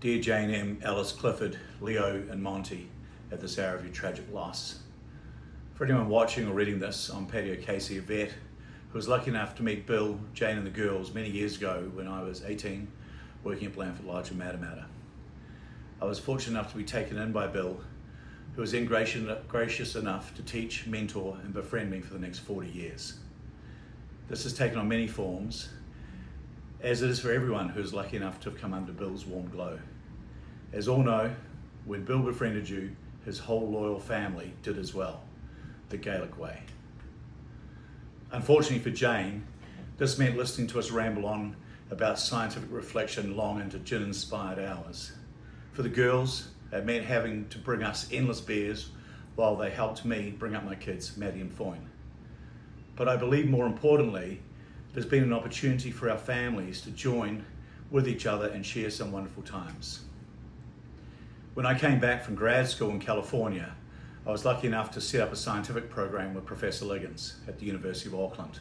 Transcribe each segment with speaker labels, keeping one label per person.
Speaker 1: Dear Jane M, Alice, Clifford, Leo and Monty, at this hour of your tragic loss. For anyone watching or reading this, I'm Paddy O'Casey, a vet who was lucky enough to meet Bill, Jane and the girls many years ago when I was 18, working at Blandford Lodge in Matamata. I was fortunate enough to be taken in by Bill, who was then gracious enough to teach, mentor and befriend me for the next 40 years. This has taken on many forms, as it is for everyone who is lucky enough to have come under Bill's warm glow. As all know, when Bill befriended you, his whole loyal family did as well, the Gaelic way. Unfortunately for Jane, this meant listening to us ramble on about scientific reflection long into gin-inspired hours. For the girls, it meant having to bring us endless beers while they helped me bring up my kids, Maddie and Foyne. But I believe more importantly, there's been an opportunity for our families to join with each other and share some wonderful times. When I came back from grad school in California, I was lucky enough to set up a scientific program with Professor Liggins at the University of Auckland.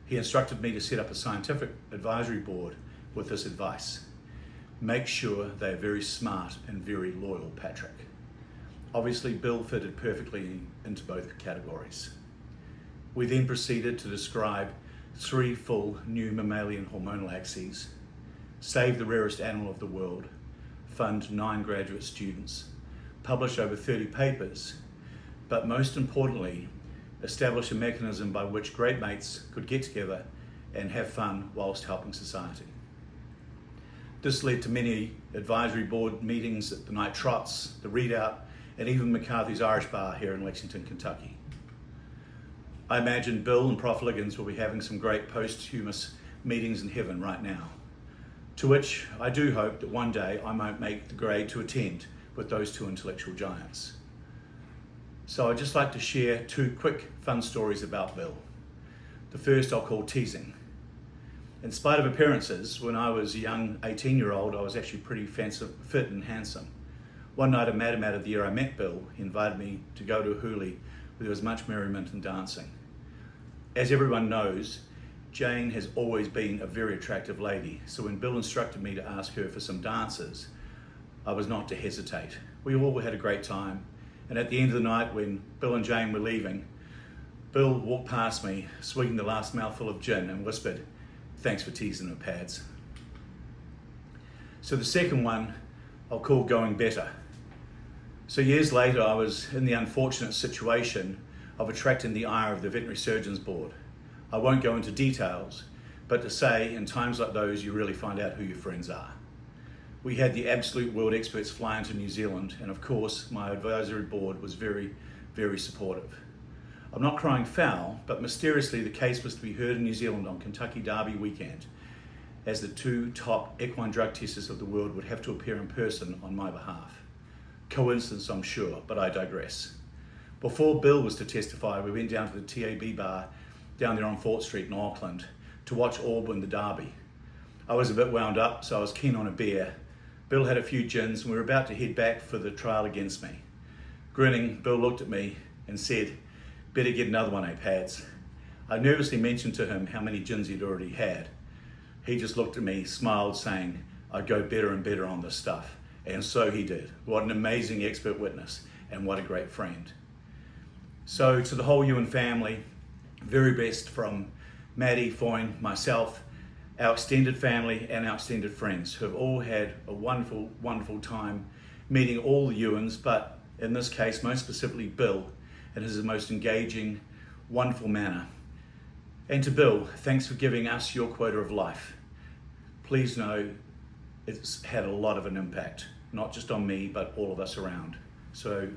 Speaker 1: He instructed me to set up a scientific advisory board with this advice: make sure they are very smart and very loyal, Patrick. Obviously, Bill fitted perfectly into both categories. We then proceeded to describe 3 full new mammalian hormonal axes, save the rarest animal of the world, fund 9 graduate students, publish over 30 papers, but most importantly, establish a mechanism by which great mates could get together and have fun whilst helping society. This led to many advisory board meetings at the Night Trots, the Readout, and even McCarthy's Irish Bar here in Lexington, Kentucky. I imagine Bill and Prof Liggins will be having some great posthumous meetings in heaven right now, to which I do hope that one day I might make the grade to attend with those 2 intellectual giants. So I'd just like to share 2 quick fun stories about Bill. The first I'll call teasing. In spite of appearances, when I was a young 18-year-old, I was actually pretty fit and handsome. One night at Matamata, the year I met Bill, he invited me to go to a huli where there was much merriment and dancing. As everyone knows, Jane has always been a very attractive lady, so when Bill instructed me to ask her for some dances, I was not to hesitate. We all had a great time, and at the end of the night when Bill and Jane were leaving, Bill walked past me, swigging the last mouthful of gin and whispered, "Thanks for teasing her, Pads." So the second one I'll call going better. So years later, I was in the unfortunate situation of attracting the ire of the Veterinary Surgeons Board. I won't go into details, but to say in times like those, you really find out who your friends are. We had the absolute world experts fly into New Zealand, and of course, my advisory board was very, very supportive. I'm not crying foul, but mysteriously the case was to be heard in New Zealand on Kentucky Derby weekend, as the 2 top equine drug testers of the world would have to appear in person on my behalf. Coincidence, I'm sure, but I digress. Before Bill was to testify, we went down to the TAB bar down there on Fort Street in Auckland to watch Orb win the Derby. I was a bit wound up, so I was keen on a beer. Bill had a few gins and we were about to head back for the trial against me. Grinning, Bill looked at me and said, "Better get another one, eh, Pads?" I nervously mentioned to him how many gins he'd already had. He just looked at me, smiled, saying, "I'd go better and better on this stuff." And so he did. What an amazing expert witness, and what a great friend. So to the whole Ewan family, very best from Maddie, Foyne, myself, our extended family and our extended friends who have all had a wonderful, wonderful time meeting all the Ewans, but in this case, most specifically Bill, in his most engaging, wonderful manner. And to Bill, thanks for giving us your quota of life. Please know it's had a lot of an impact, not just on me, but all of us around. So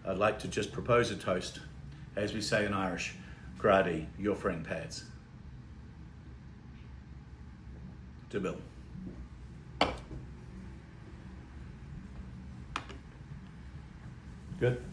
Speaker 1: I'd like to just propose a toast, as we say in Irish, Gradi, your friend Pads. To Bill. Good.